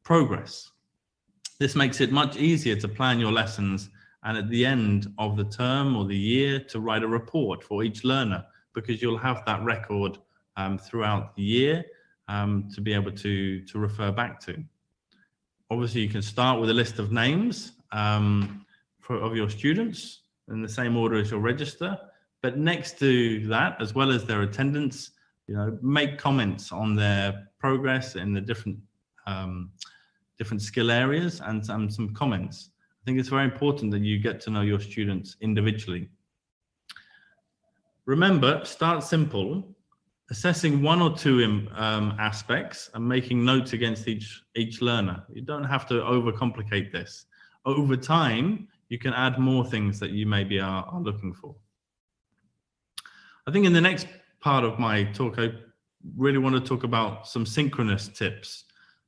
progress. This makes it much easier to plan your lessons and at the end of the term or the year to write a report for each learner, because you'll have that record throughout the year to be able to refer back to. Obviously, you can start with a list of names of your students in the same order as your register, but next to that, as well as their attendance, make comments on their progress in the different skill areas and some comments. I think it's very important that you get to know your students individually. Remember, start simple, assessing one or two aspects and making notes against each learner. You don't have to overcomplicate this. Over time, you can add more things that you maybe are looking for. I think in the next part of my talk, I really want to talk about some synchronous tips.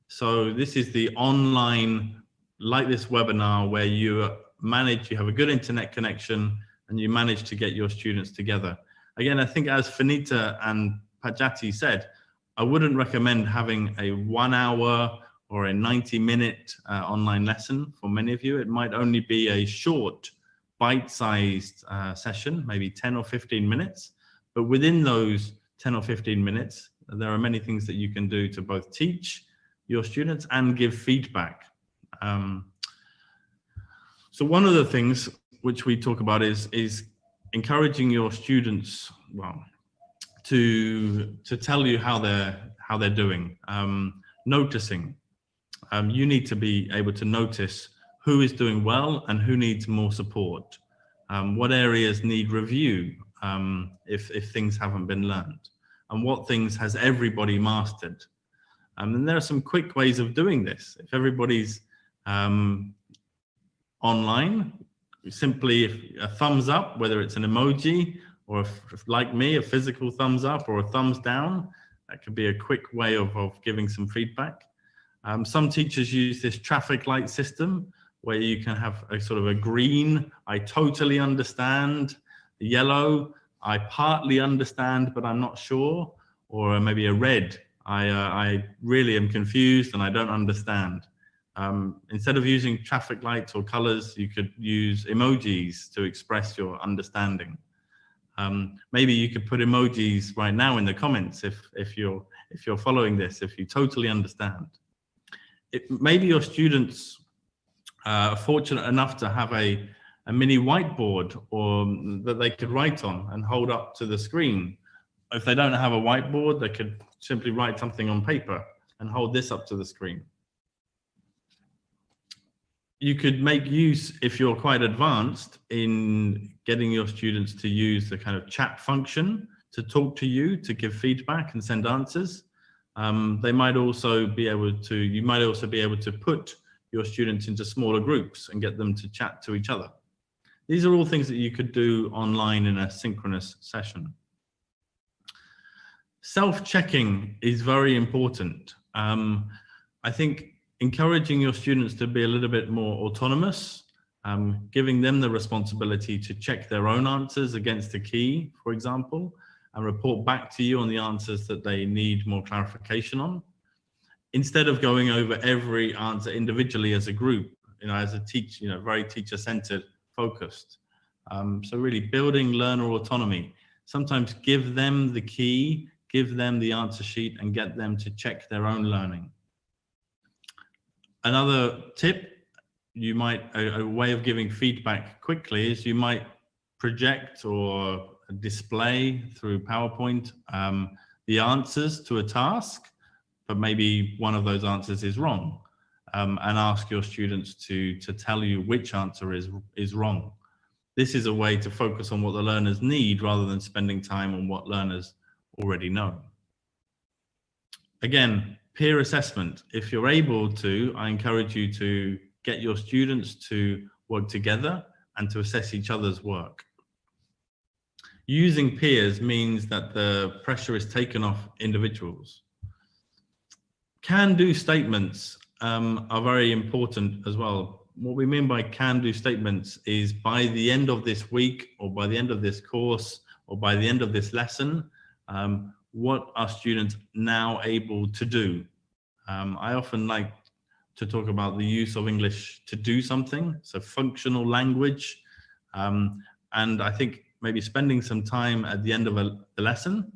So this is the online, like this webinar, where you have a good internet connection and you manage to get your students together. Again, I think as Finita and Pajati said, I wouldn't recommend having a 1 hour or a 90-minute online lesson for many of you. It might only be a short, bite-sized session, maybe 10 or 15 minutes. But within those 10 or 15 minutes, there are many things that you can do to both teach your students and give feedback. So one of the things which we talk about is encouraging your students, to tell you how they're doing, noticing. You need to be able to notice who is doing well and who needs more support. What areas need review if things haven't been learned, and what things has everybody mastered. And there are some quick ways of doing this. If everybody's online, simply a thumbs up, whether it's an emoji or like me, a physical thumbs up or a thumbs down, that could be a quick way of giving some feedback. Some teachers use this traffic light system where you can have a sort of a green, I totally understand, yellow, I partly understand, but I'm not sure, or maybe a red, I really am confused and I don't understand. Instead of using traffic lights or colors, you could use emojis to express your understanding. Maybe you could put emojis right now in the comments if you're following this, if you totally understand. Maybe your students are fortunate enough to have a mini whiteboard or that they could write on and hold up to the screen. If they don't have a whiteboard, they could simply write something on paper and hold this up to the screen. You could make use, if you're quite advanced, in getting your students to use the kind of chat function to talk to you, to give feedback and send answers. You might also be able to put your students into smaller groups and get them to chat to each other. These are all things that you could do online in a synchronous session. Self-checking is very important. I think encouraging your students to be a little bit more autonomous, giving them the responsibility to check their own answers against the key, for example, and report back to you on the answers that they need more clarification on, instead of going over every answer individually as a group, as a teacher, very teacher-centered, focused. So really building learner autonomy. Sometimes give them the key, give them the answer sheet, and get them to check their own learning. Another tip, a way of giving feedback quickly is you might project or display through PowerPoint the answers to a task, but maybe one of those answers is wrong, and ask your students to tell you which answer is wrong. This is a way to focus on what the learners need rather than spending time on what learners already know. Again, peer assessment. If you're able to, I encourage you to get your students to work together and to assess each other's work. Using peers means that the pressure is taken off individuals. Can-do statements are very important as well. What we mean by can-do statements is by the end of this week, or by the end of this course, or by the end of this lesson, what are students now able to do? I often like to talk about the use of English to do something, so functional language. And I think maybe spending some time at the end of the lesson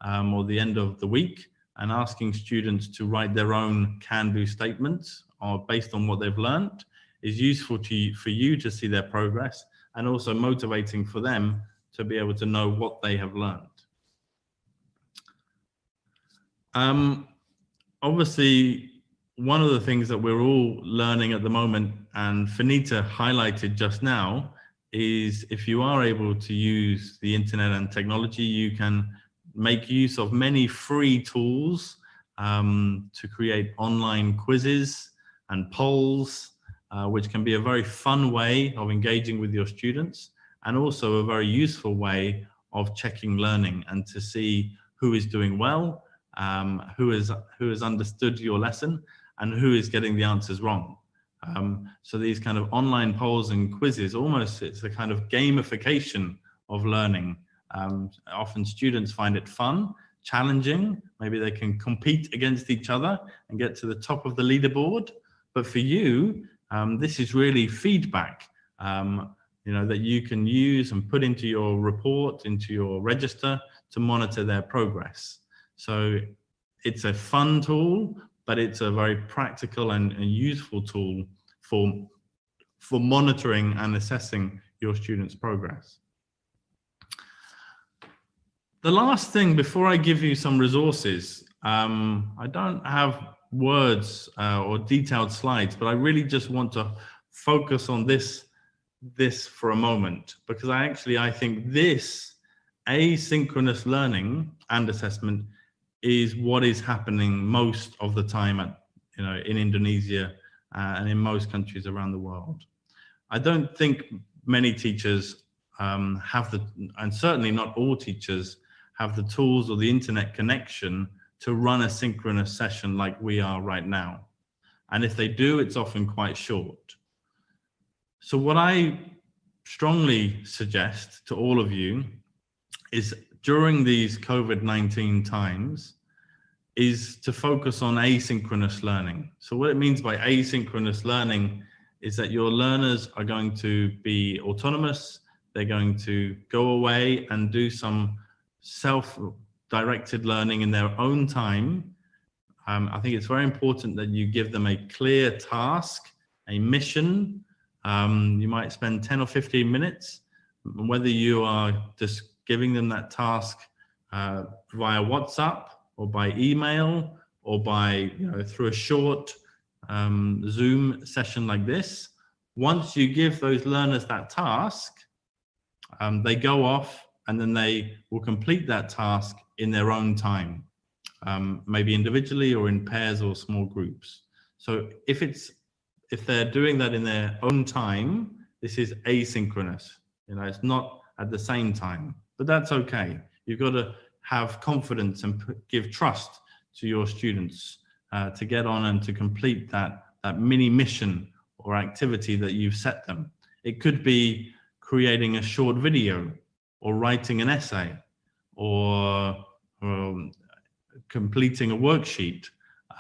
or the end of the week and asking students to write their own can-do statements based on what they've learned is useful for you to see their progress, and also motivating for them to be able to know what they have learned. Obviously, one of the things that we're all learning at the moment, and Finita highlighted just now, is if you are able to use the internet and technology, you can make use of many free tools to create online quizzes and polls, which can be a very fun way of engaging with your students, and also a very useful way of checking learning and to see who is doing well, who has understood your lesson, and who is getting the answers wrong. So these kind of online polls and quizzes, almost it's a kind of gamification of learning. Often students find it fun, challenging. Maybe they can compete against each other and get to the top of the leaderboard. But for you, this is really feedback, that you can use and put into your report, into your register to monitor their progress. So it's a fun tool, but it's a very practical and useful tool for monitoring and assessing your students' progress. The last thing, before I give you some resources, I don't have words or detailed slides, but I really just want to focus on this for a moment, because I think this asynchronous learning and assessment is what is happening most of the time in Indonesia and in most countries around the world. I don't think many teachers and certainly not all teachers have the tools or the internet connection to run a synchronous session like we are right now. And if they do, it's often quite short. So what I strongly suggest to all of you is, during these COVID-19 times, is to focus on asynchronous learning. So what it means by asynchronous learning is that your learners are going to be autonomous. They're going to go away and do some self-directed learning in their own time. I think it's very important that you give them a clear task, a mission. You might spend 10 or 15 minutes, whether you are just giving them that task via WhatsApp or by email or by through a short Zoom session like this. Once you give those learners that task, they go off and then they will complete that task in their own time, maybe individually or in pairs or small groups. So if they're doing that in their own time, this is asynchronous. It's not at the same time, but that's okay. You've got to have confidence and give trust to your students to get on and to complete that mini mission or activity that you've set them. It could be creating a short video or writing an essay or completing a worksheet.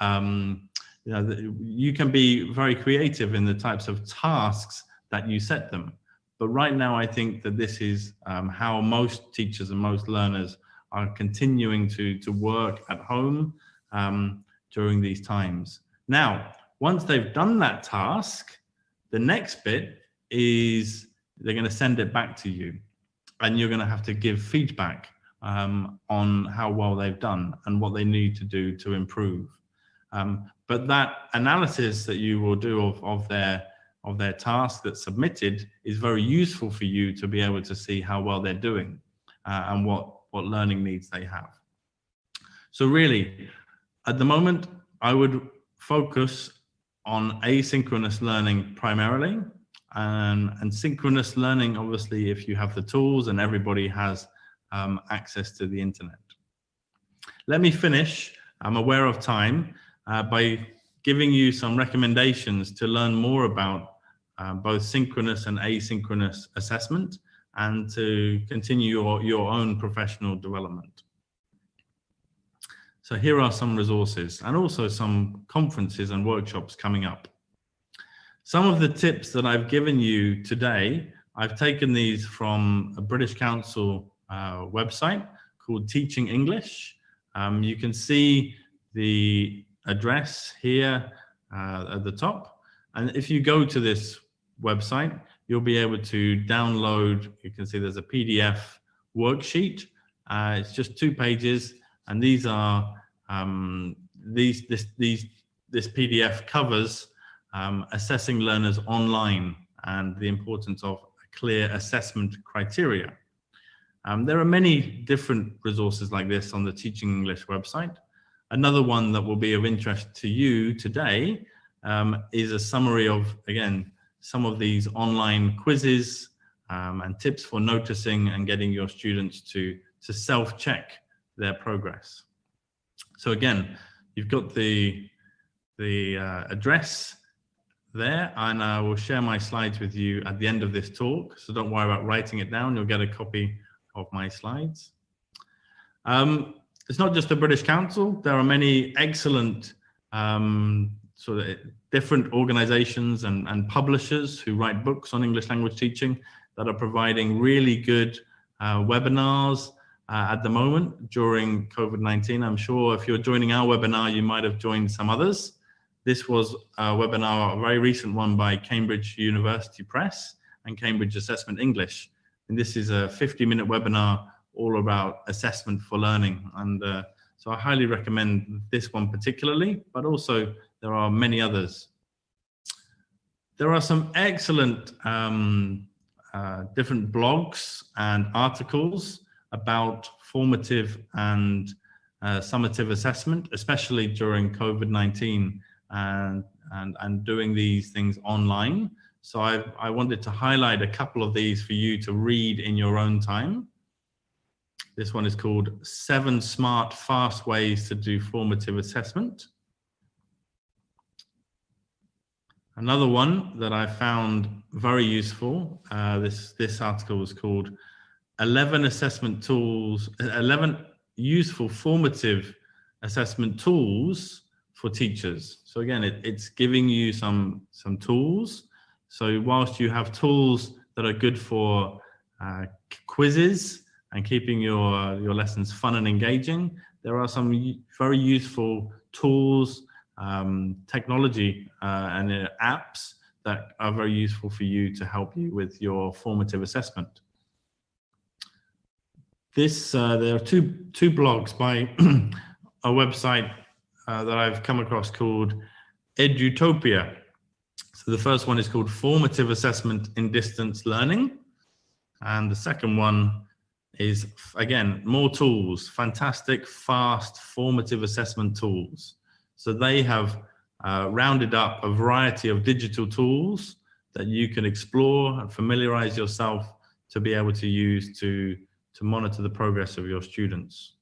You can be very creative in the types of tasks that you set them. But right now, I think that this is how most teachers and most learners are continuing to work at home during these times. Now, once they've done that task, the next bit is they're going to send it back to you, and you're going to have to give feedback on how well they've done and what they need to do to improve. But that analysis that you will do of their task that's submitted is very useful for you to be able to see how well they're doing and what learning needs they have. So really, at the moment, I would focus on asynchronous learning primarily, and synchronous learning, obviously, if you have the tools and everybody has access to the internet. Let me finish, I'm aware of time, by giving you some recommendations to learn more about both synchronous and asynchronous assessment and to continue your own professional development. So here are some resources and also some conferences and workshops coming up. Some of the tips that I've given you today, I've taken these from a British Council website called Teaching English. You can see the address here at the top. And if you go to this website, you'll be able to download, you can see there's a PDF worksheet. It's just 2 pages, and these are this PDF covers assessing learners online and the importance of a clear assessment criteria. There are many different resources like this on the Teaching English website. Another one that will be of interest to you today is a summary of, again, some of these online quizzes and tips for noticing and getting your students to self-check their progress. So again, you've got the address there, and I will share my slides with you at the end of this talk. So don't worry about writing it down. You'll get a copy of my slides. It's not just the British Council. There are many excellent sort of different organizations and publishers who write books on English language teaching that are providing really good webinars at the moment during COVID-19. I'm sure if you're joining our webinar, you might have joined some others. This was a webinar, a very recent one by Cambridge University Press and Cambridge Assessment English. And this is a 50-minute webinar all about assessment for learning. And so I highly recommend this one particularly, but also there are many others. There are some excellent different blogs and articles about formative and summative assessment, especially during COVID-19 and doing these things online. So I wanted to highlight a couple of these for you to read in your own time. This one is called 7 Smart, Fast Ways to Do Formative Assessment. Another one that I found very useful, this article was called 11 useful formative assessment tools for teachers. So again, it's giving you some tools. So whilst you have tools that are good for quizzes and keeping your lessons fun and engaging, there are some very useful tools, technology and apps that are very useful for you to help you with your formative assessment. There are two blogs by a website that I've come across called Edutopia. So the first one is called Formative Assessment in Distance Learning. And the second one is, again, more tools, fantastic, fast, formative assessment tools. So they have rounded up a variety of digital tools that you can explore and familiarize yourself to be able to use to monitor the progress of your students.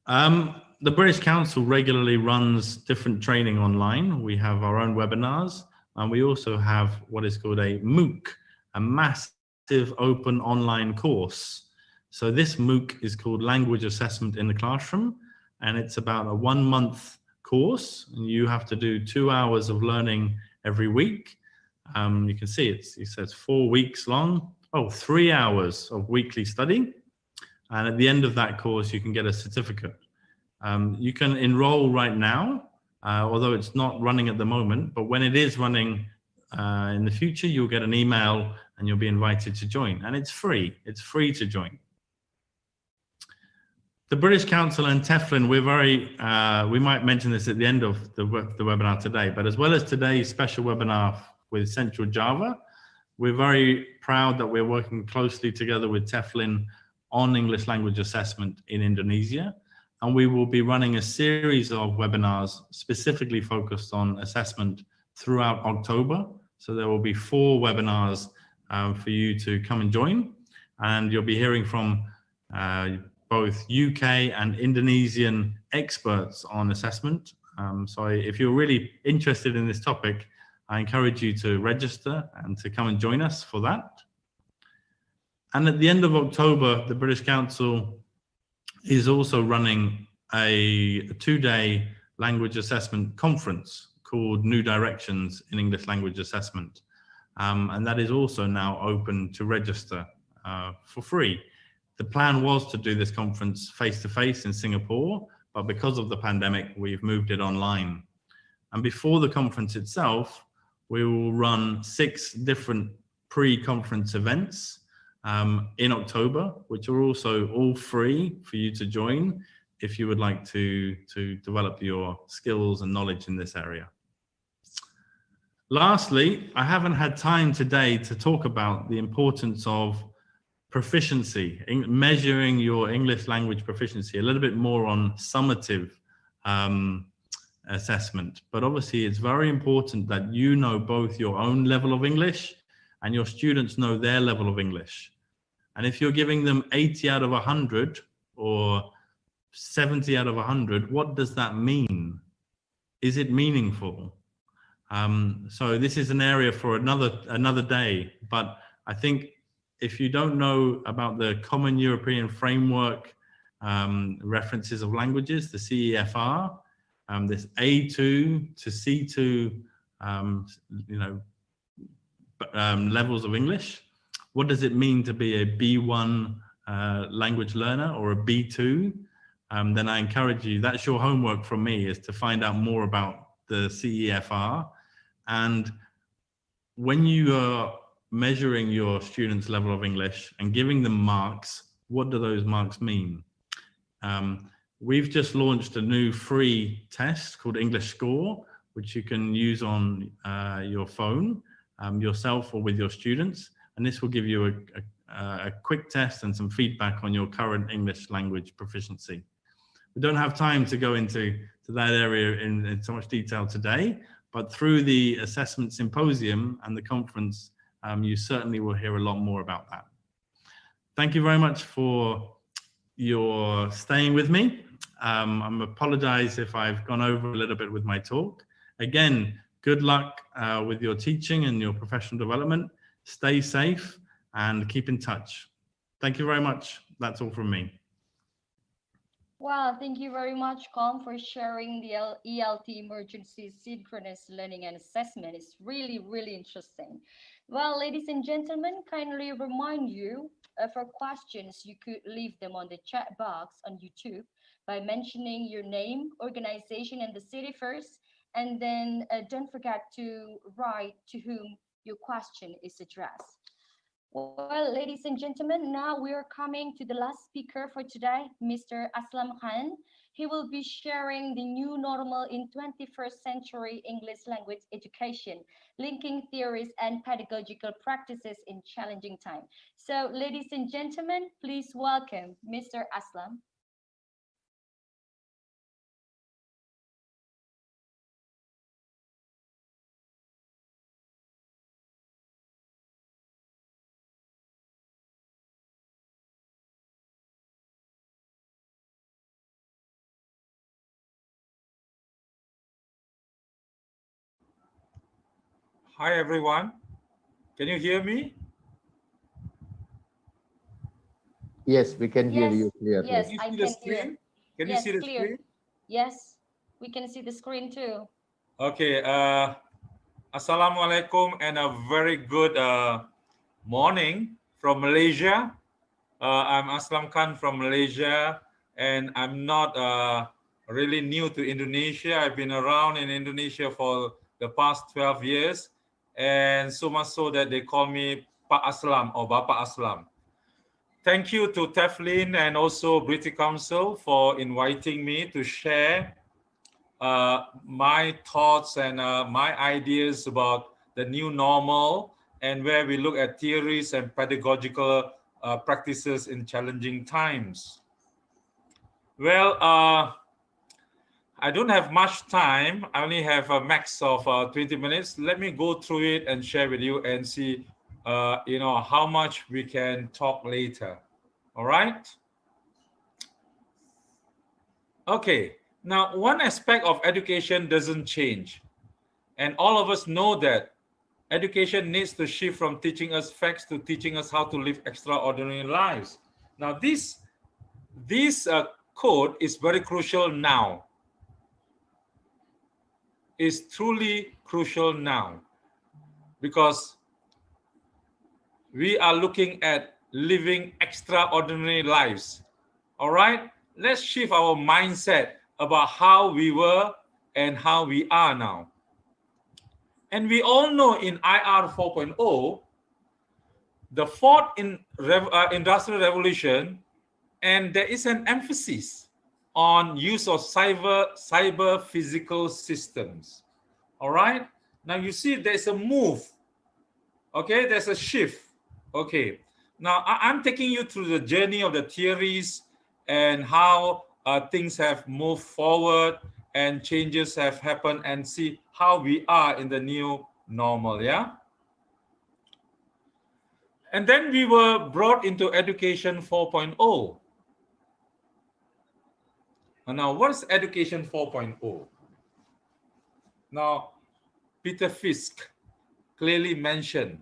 The British Council regularly runs different training online. We have our own webinars, and we also have what is called a MOOC, a massive open online course. So this MOOC is called Language Assessment in the Classroom, and it's about a 1-month course. And you have to do 2 hours of learning every week. You can see it says 4 weeks long. 3 hours of weekly study. And at the end of that course, you can get a certificate. You can enroll right now, although it's not running at the moment, but when it is running in the future, you'll get an email and you'll be invited to join. And it's free to join. The British Council and TEFLN, we might mention this at the end of the webinar today, but as well as today's special webinar with Central Java, we're very proud that we're working closely together with TEFLN on English language assessment in Indonesia. And we will be running a series of webinars specifically focused on assessment throughout October. So there will be 4 webinars for you to come and join. And you'll be hearing from both UK and Indonesian experts on assessment. So if you're really interested in this topic, I encourage you to register and to come and join us for that. And at the end of October, the British Council is also running a 2-day language assessment conference called New Directions in English Language Assessment. And that is also now open to register for free. The plan was to do this conference face-to-face in Singapore, but because of the pandemic, we've moved it online. And before the conference itself, we will run 6 different pre-conference events in October, which are also all free for you to join if you would like to develop your skills and knowledge in this area. Lastly, I haven't had time today to talk about the importance of proficiency, measuring your English language proficiency, a little bit more on summative assessment. But obviously, it's very important that you know both your own level of English and your students know their level of English. And if you're giving them 80 out of 100 or 70 out of 100, what does that mean? Is it meaningful? So this is an area for another day, but I think if you don't know about the Common European Framework references of languages, the CEFR, this A2 to C2, levels of English. What does it mean to be a B1 language learner or a B2? Then I encourage you, that's your homework from me, is to find out more about the CEFR. And when you are measuring your students' level of English and giving them marks, what do those marks mean? We've just launched a new free test called English Score, which you can use on your phone, yourself or with your students. And this will give you a quick test and some feedback on your current English language proficiency. We don't have time to go into that area in so much detail today, but through the assessment symposium and the conference, you certainly will hear a lot more about that. Thank you very much for your staying with me. I apologize if I've gone over a little bit with my talk. Again, good luck with your teaching and your professional development. Stay safe and keep in touch. Thank you very much. That's all from me. Wow, thank you very much, Com, for sharing the ELT emergency synchronous learning and assessment. It's really, really interesting. Well, ladies and gentlemen, kindly remind you for questions, you could leave them on the chat box on YouTube by mentioning your name, organization, and the city first. And then don't forget to write to whom your question is addressed. Well, ladies and gentlemen, now we are coming to the last speaker for today, Mr. Aslam Khan. He will be sharing the new normal in 21st century English language education, linking theories and pedagogical practices in challenging times. So, ladies and gentlemen, please welcome Mr. Aslam. Hi everyone, can you hear me? Yes, we can hear you clearly. Yes, can I you see can the screen? hear. Can you Yes, see the clear. screen? Yes, we can see the screen too. Okay, Assalamualaikum and a very good morning from Malaysia. I'm Aslam Khan from Malaysia, and I'm not really new to Indonesia. I've been around in Indonesia for the past 12 years, and so much so that they call me Pak Aslam or Bapak Aslam. Thank you to Teflin and also British Council for inviting me to share my thoughts and my ideas about the new normal, and where we look at theories and pedagogical practices in challenging times. Well, I don't have much time. I only have a max of 20 minutes. Let me go through it and share with you and see how much we can talk later. All right. Okay. Now, one aspect of education doesn't change. And all of us know that education needs to shift from teaching us facts to teaching us how to live extraordinary lives. Now, this code is very crucial now. Is truly crucial now because we are looking at living extraordinary lives. All right, let's shift our mindset about how we were and how we are now. And we all know in IR 4.0, the fourth industrial revolution, and there is an emphasis on use of cyber physical systems. All right, now you see there's a move. Okay, there's a shift. Okay, now I'm taking you through the journey of the theories and how things have moved forward and changes have happened, and see how we are in the new normal. Yeah. And then we were brought into Education 4.0. And now, what is Education 4.0? Now, Peter Fisk clearly mentioned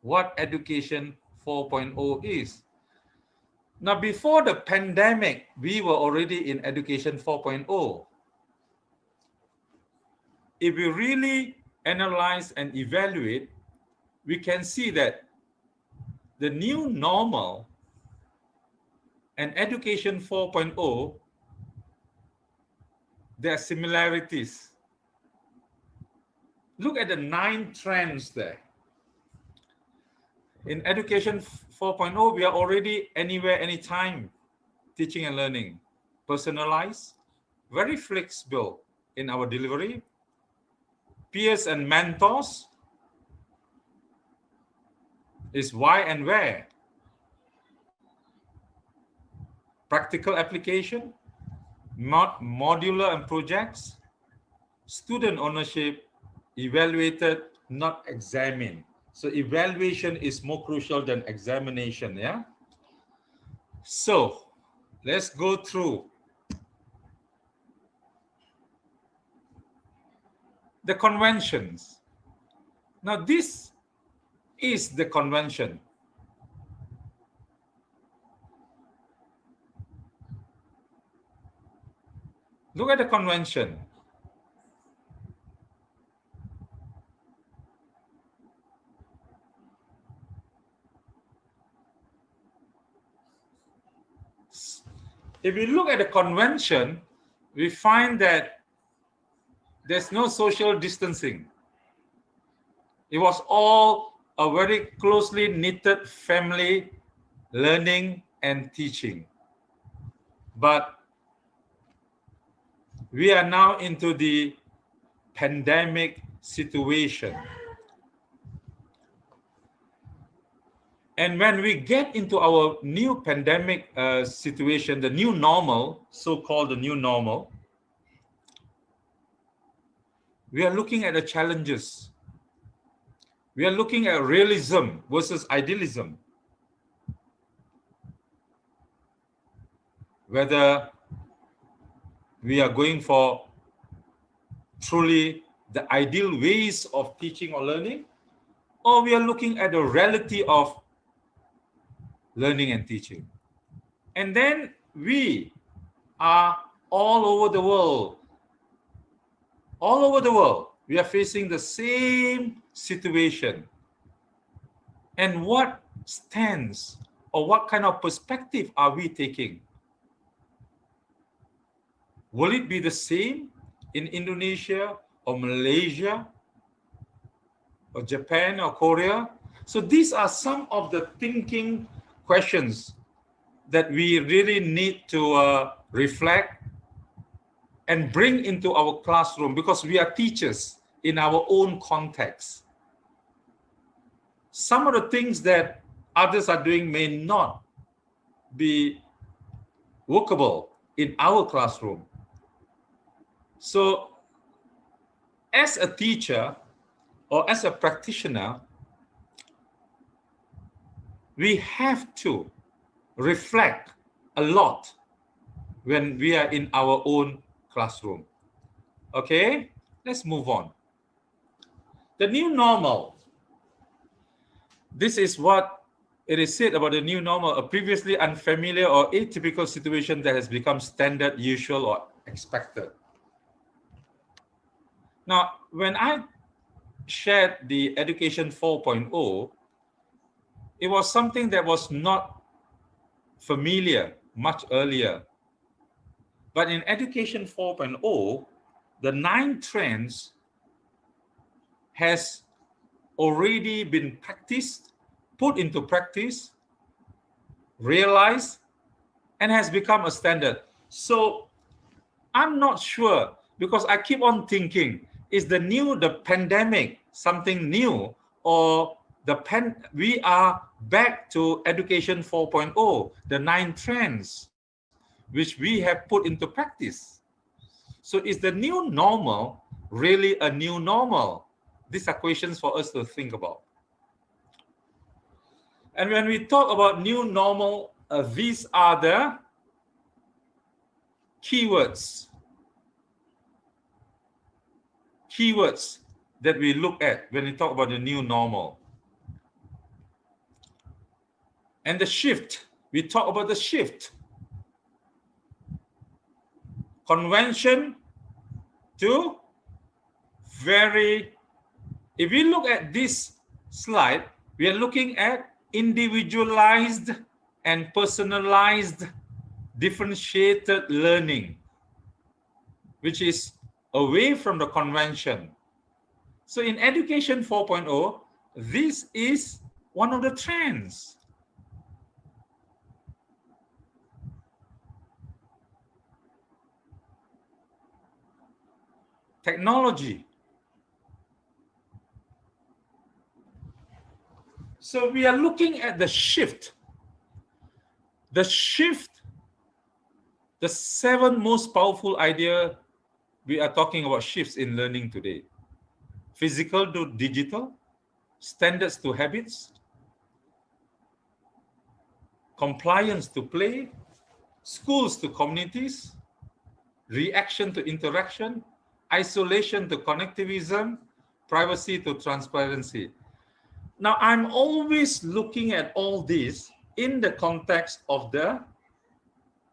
what Education 4.0 is. Now, before the pandemic, we were already in Education 4.0. If we really analyze and evaluate, we can see that the new normal and Education 4.0, there are similarities. Look at the 9 trends there. In Education 4.0, we are already anywhere, anytime teaching and learning. Personalized, very flexible in our delivery. Peers and mentors is why and where. Practical application, modular and projects, student ownership, evaluated, not examined. So evaluation is more crucial than examination, yeah? So let's go through the conventions. Now this is the convention. Look at the convention. If we look at the convention, we find that there's no social distancing. It was all a very closely knitted family, learning and teaching. But we are now into the pandemic situation. And when we get into our new pandemic situation, the new normal, so-called the new normal, we are looking at the challenges. We are looking at realism versus idealism. Whether we are going for truly the ideal ways of teaching or learning, or we are looking at the reality of learning and teaching. And then we are all over the world. All over the world, we are facing the same situation. And what stance or what kind of perspective are we taking? Will it be the same in Indonesia or Malaysia or Japan or Korea? So these are some of the thinking questions that we really need to reflect and bring into our classroom, because we are teachers in our own context. Some of the things that others are doing may not be workable in our classroom. So as a teacher or as a practitioner, we have to reflect a lot when we are in our own classroom. Okay, let's move on. The new normal. This is what it is said about the new normal, a previously unfamiliar or atypical situation that has become standard, usual, or expected. Now, when I shared the Education 4.0, it was something that was not familiar much earlier. But in Education 4.0, the 9 trends has already been practiced, put into practice, realized, and has become a standard. So I'm not sure, because I keep on thinking, is the pandemic something new, or we are back to Education 4.0, the 9 trends which we have put into practice. So is the new normal really a new normal? These are questions for us to think about. And when we talk about new normal, these are the keywords that we look at when we talk about the new normal. And the shift, we talk about the shift. Convention to if we look at this slide, we are looking at individualized and personalized differentiated learning, which is away from the convention. So in Education 4.0, this is one of the trends. Technology. So we are looking at the shift. The shift, the 7 most powerful idea, we are talking about shifts in learning today. Physical to digital, standards to habits, compliance to play, schools to communities, reaction to interaction, isolation to connectivism, privacy to transparency. Now, I'm always looking at all this in the context of the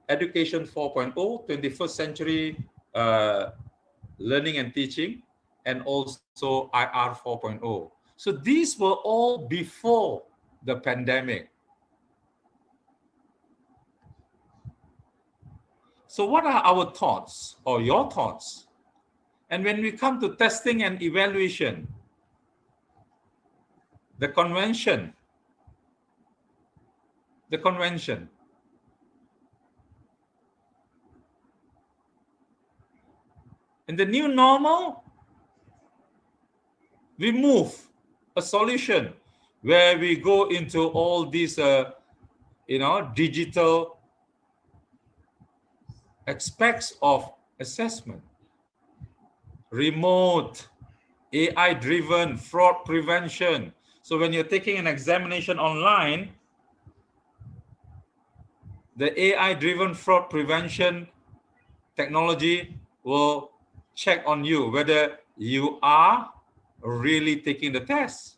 Education 4.0, 21st century learning and teaching, and also IR 4.0. So these were all before the pandemic. So what are our thoughts, or your thoughts? And when we come to testing and evaluation, the convention. In the new normal, we move a solution where we go into all these, digital aspects of assessment, remote, AI-driven fraud prevention. So when you're taking an examination online, the AI-driven fraud prevention technology will check on you whether you are really taking the test.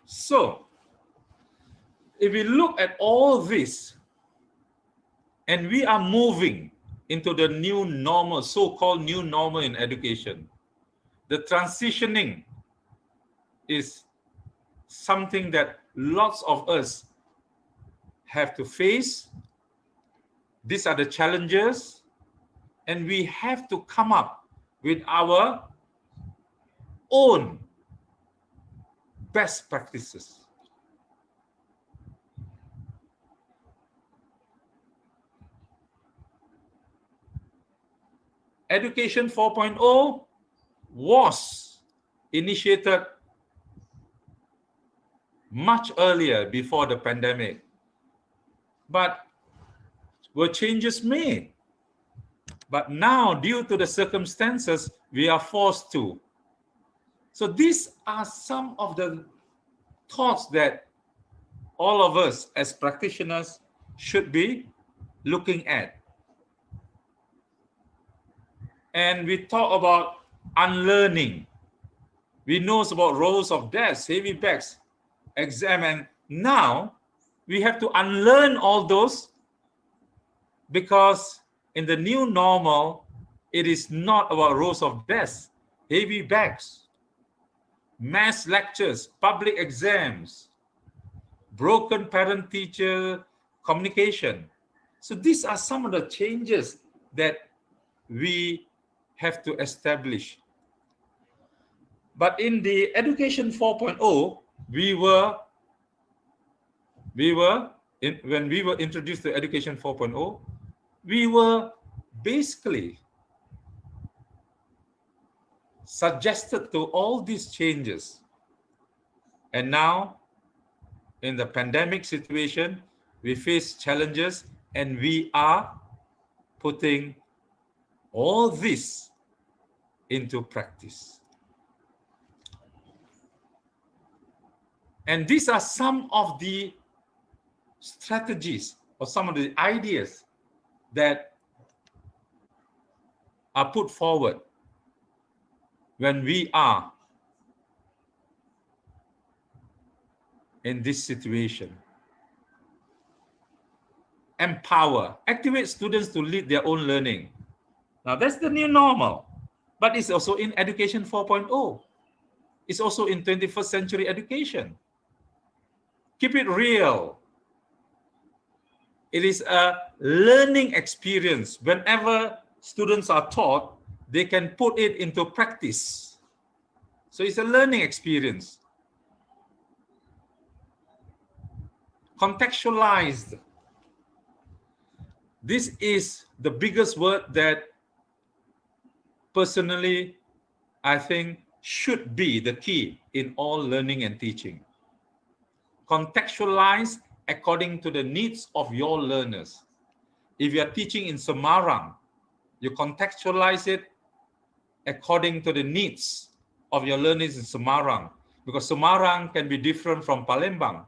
So, if we look at all this, and we are moving into the new normal, so-called new normal in education, the transitioning is something that lots of us have to face. These are the challenges, and we have to come up with our own best practices. Education 4.0 was initiated much earlier, before the pandemic, but were changes made. But now, due to the circumstances, we are forced to. So these are some of the thoughts that all of us as practitioners should be looking at. And we talk about unlearning. We know about rows of desks, heavy bags, exam, and now we have to unlearn all those, because in the new normal, it is not about rows of desks, heavy bags, mass lectures, public exams, broken parent-teacher communication. So these are some of the changes that we have to establish. But in the Education 4.0, when we were introduced to Education 4.0, we were basically suggested to all these changes. And now, in the pandemic situation, we face challenges, and we are putting all this into practice. And these are some of the strategies or some of the ideas that are put forward when we are in this situation. Empower, activate students to lead their own learning. Now that's the new normal, but it's also in Education 4.0. It's also in 21st century education. Keep it real. It is a learning experience. Whenever students are taught, they can put it into practice. So it's a learning experience. Contextualized. This is the biggest word that personally I think should be the key in all learning and teaching. Contextualize according to the needs of your learners. If you are teaching in Semarang, you contextualize it according to the needs of your learners in Semarang, because Semarang can be different from Palembang.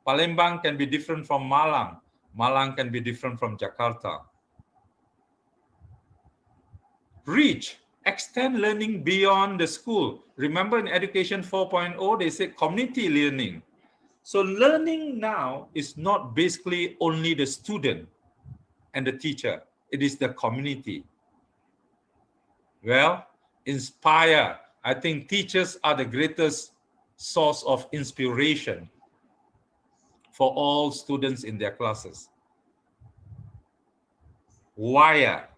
Palembang can be different from Malang. Malang can be different from Jakarta. Reach, extend learning beyond the school. Remember in Education 4.0, they said community learning. So learning now is not basically only the student and the teacher. It is the community. Well, inspire. I think teachers are the greatest source of inspiration for all students in their classes. Wire.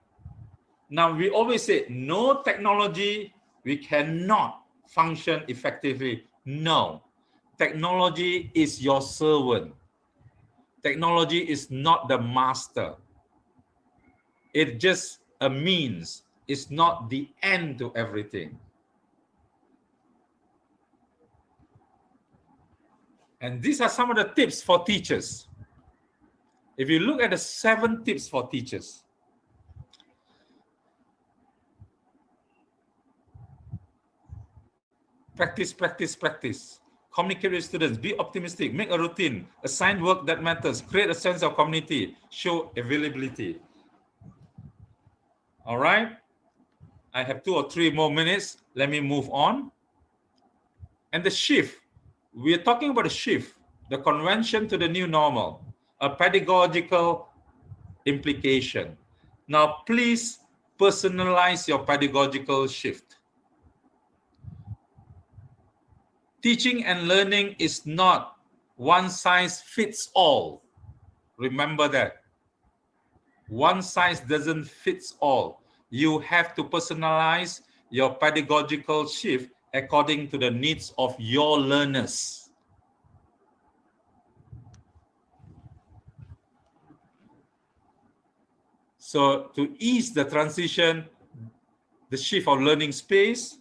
Now, we always say, no technology, we cannot function effectively. No. Technology is your servant. Technology is not the master. It's just a means. It's not the end to everything. And these are some of the tips for teachers. If you look at the 7 tips for teachers, practice, practice, practice. Communicate with students, be optimistic, make a routine, assign work that matters, create a sense of community, show availability. All right, I have 2 or 3 more minutes. Let me move on. And the shift, we are talking about a shift, the convention to the new normal, a pedagogical implication. Now, please personalize your pedagogical shift. Teaching and learning is not one size fits all. Remember that. One size doesn't fit all. You have to personalize your pedagogical shift according to the needs of your learners. So to ease the transition, the shift of learning space,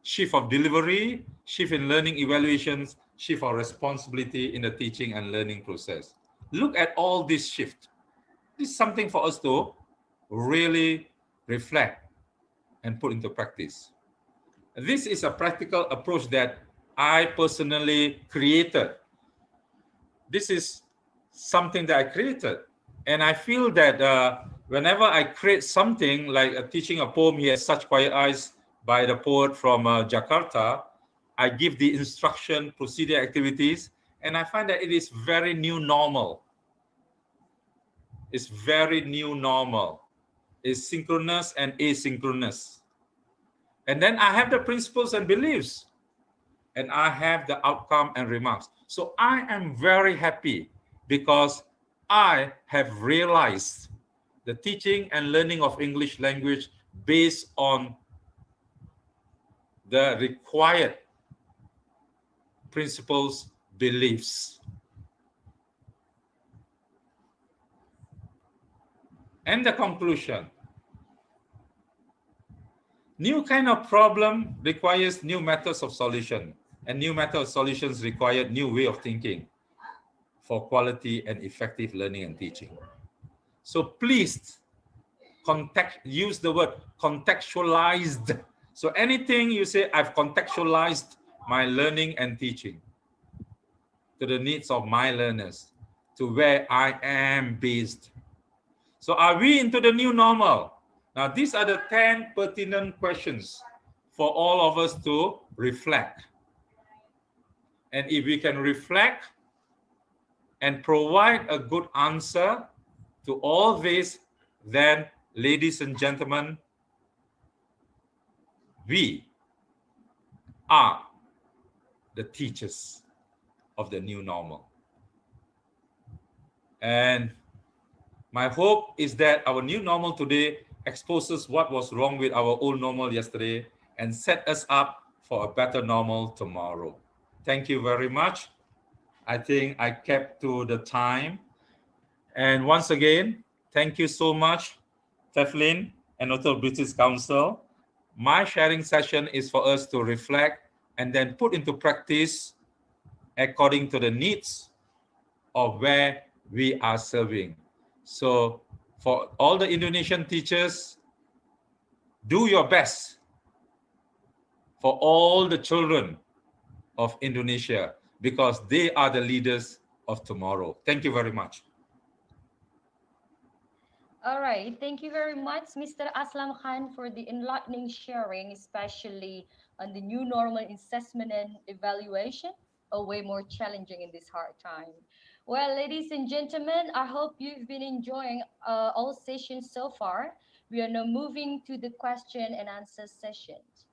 shift of delivery, shift in learning evaluations, shift of responsibility in the teaching and learning process. Look at all this shift. This is something for us to really reflect and put into practice. This is a practical approach that I personally created this is something that I created. And I feel that whenever I create something like teaching a poem, He Has Such Quiet Eyes by the poet from Jakarta, I give the instruction, procedure, activities, and I find that it is very new normal. It's very new normal. It's synchronous and asynchronous. And then I have the principles and beliefs, and I have the outcome and remarks. So I am very happy because I have realized the teaching and learning of English language based on the required principles, beliefs. And the conclusion. New kind of problem requires new methods of solution, and new method of solutions require new way of thinking for quality and effective learning and teaching. So please use the word contextualized. So anything you say, I've contextualized my learning and teaching to the needs of my learners, to where I am based. So are we into the new normal? Now, these are the 10 pertinent questions for all of us to reflect. And if we can reflect and provide a good answer to all this, then, ladies and gentlemen, we are the teachers of the new normal. And my hope is that our new normal today exposes what was wrong with our old normal yesterday and set us up for a better normal tomorrow. Thank you very much. I think I kept to the time. And once again, thank you so much, Teflin and also British Council. My sharing session is for us to reflect and then put into practice according to the needs of where we are serving. So for all the Indonesian teachers, do your best for all the children of Indonesia, because they are the leaders of tomorrow. Thank you very much. All right, thank you very much, Mr. Aslam Khan, for the enlightening sharing, especially on the new normal assessment and evaluation, a way more challenging in this hard time. Well, ladies and gentlemen, I hope you've been enjoying all sessions so far. We are now moving to the question and answer sessions.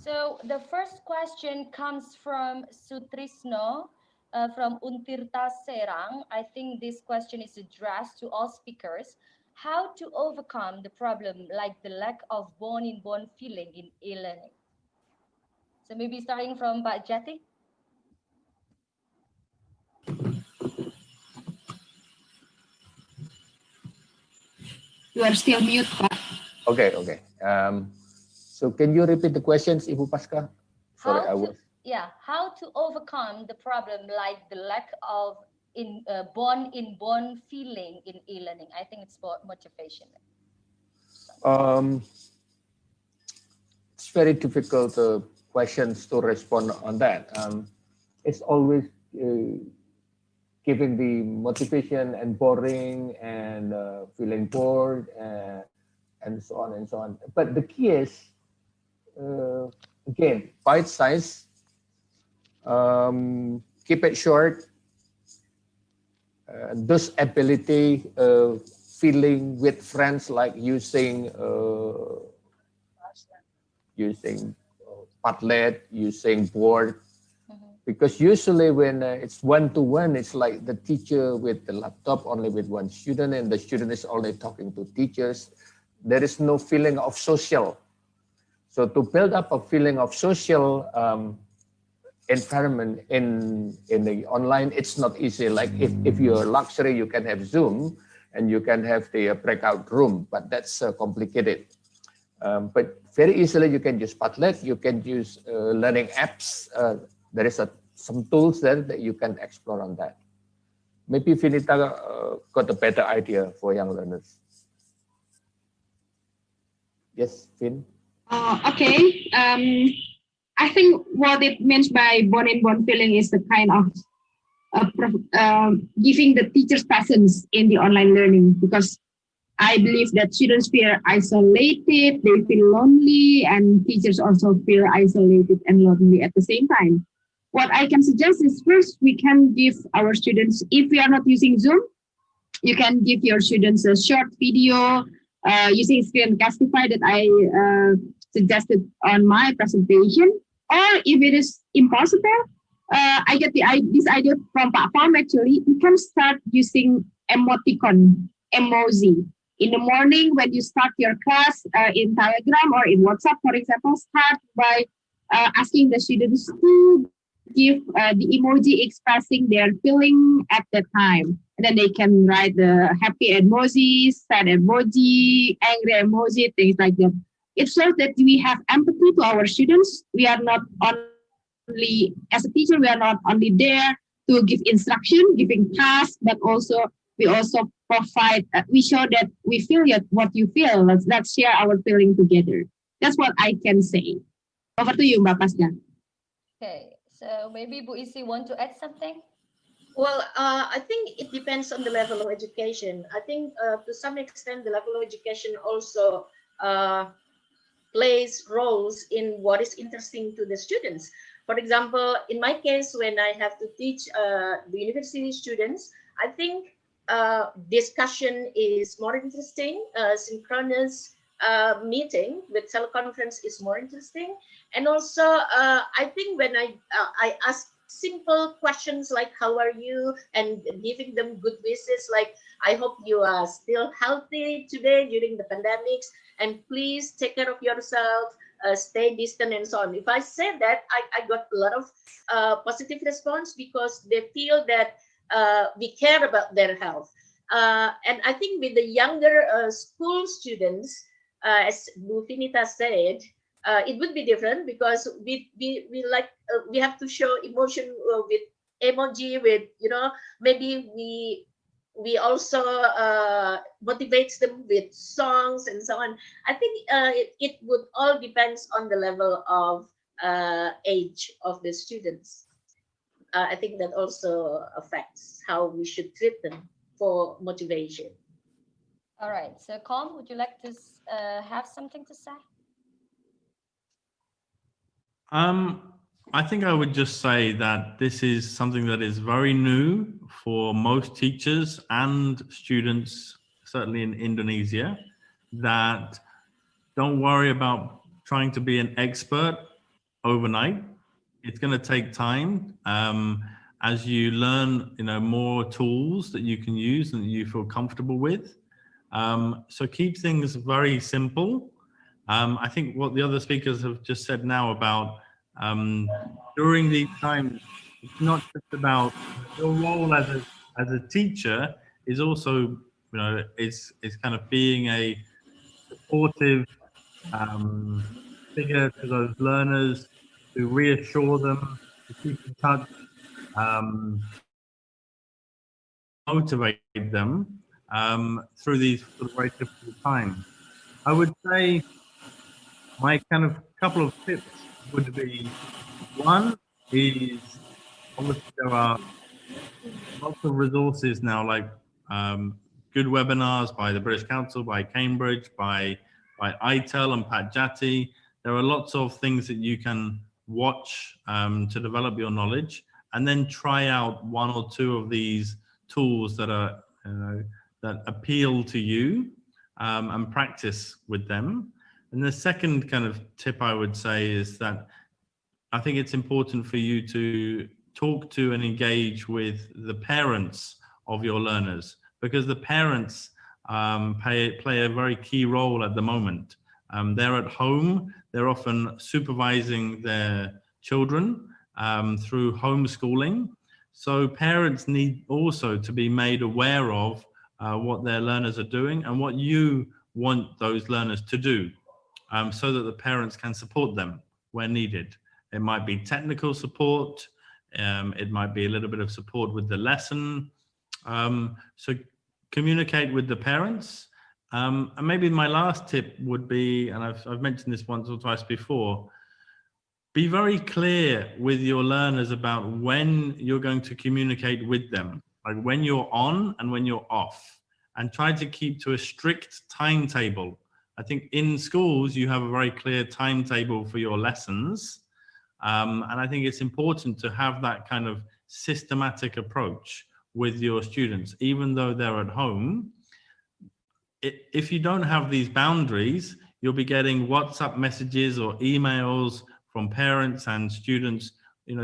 So the first question comes from Sutrisno from Untirta Serang. I think this question is addressed to all speakers. How to overcome the problem like the lack of bone-in-bone feeling in e-learning? So maybe starting from Pak Jati. You are still mute, Pak. Okay. So can you repeat the questions, Ibu Pasca? Sorry, how to overcome the problem like the lack of bone-in-bone feeling in e-learning? I think it's for motivation. It's very difficult questions to respond on that. It's always giving the motivation and boring and feeling bored and so on and so on. But the key is, again, bite size, keep it short, those ability, feeling with friends, like using Padlet, using board, because usually when it's one-to-one, it's like the teacher with the laptop only with one student and the student is only talking to teachers. There is no feeling of social. So to build up a feeling of social environment in the online, it's not easy. Like if you're luxury, you can have Zoom and you can have the breakout room, but that's complicated. But very easily you can use Padlet, you can use learning apps. There is some tools there that you can explore on that. Maybe Vinita got a better idea for young learners. Yes, Finn. Okay. I think what it means by born in born feeling is the kind of giving the teachers presence in the online learning, because I believe that students feel isolated, they feel lonely, and teachers also feel isolated and lonely at the same time. What I can suggest is, first, we can give our students, if we are not using Zoom, you can give your students a short video using Screencastify that I suggested on my presentation. Or if it is impossible, I get this idea from platform actually. You can start using emoji. In the morning when you start your class in Telegram or in WhatsApp, for example, start by asking the students to give the emoji expressing their feeling at that time. And then they can write the happy emojis, sad emoji, angry emoji, things like that. It shows that we have empathy to our students. We are not only, as a teacher, we are not only there to give instruction, giving tasks, but also we also provide, we show that we feel what you feel. Let's share our feeling together. That's what I can say. Over to you, Mbak Pasca. Okay, so maybe Bu Isi want to add something? Well, I think it depends on the level of education. I think to some extent the level of education also plays roles in what is interesting to the students. For example, in my case, when I have to teach the university students, I think discussion is more interesting. Synchronous meeting with teleconference is more interesting. And also, I think when I ask simple questions like how are you, and giving them good wishes like I hope you are still healthy today during the pandemics, and please take care of yourself, stay distant, and so on. If I say that, I got a lot of positive response, because they feel that we care about their health. And I think with the younger school students, as Bu Finita said, it would be different, because we like we have to show emotion with emoji, with maybe we also motivates them with songs and so on. I think it would all depends on the level of age of the students. I think that also affects how we should treat them for motivation. All right, so Com, would you like to have something to say? I think I would just say that this is something that is very new for most teachers and students, certainly in Indonesia, that don't worry about trying to be an expert overnight. It's going to take time as you learn, more tools that you can use and that you feel comfortable with. So keep things very simple. I think what the other speakers have just said now about during these times, it's not just about your role as a teacher is also, is kind of being a supportive figure to those learners, to reassure them, to keep in touch, motivate them through these sort of very difficult times. I would say my kind of couple of tips would be, one is obviously there are lots of resources now, like good webinars by the British Council, by Cambridge, by ITEL and Pat Jati. There are lots of things that you can watch to develop your knowledge, and then try out one or two of these tools that are that appeal to you, and practice with them. And the second kind of tip I would say is that I think it's important for you to talk to and engage with the parents of your learners, because the parents play a very key role at the moment. They're at home, they're often supervising their children through homeschooling. So parents need also to be made aware of what their learners are doing and what you want those learners to do, so that the parents can support them where needed. It might be technical support, it might be a little bit of support with the lesson. So communicate with the parents And maybe my last tip would be, and I've mentioned this once or twice before, be very clear with your learners about when you're going to communicate with them, like when you're on and when you're off, and try to keep to a strict timetable. I think in schools, you have a very clear timetable for your lessons. And I think it's important to have that kind of systematic approach with your students, even though they're at home. If you don't have these boundaries, you'll be getting WhatsApp messages or emails from parents and students,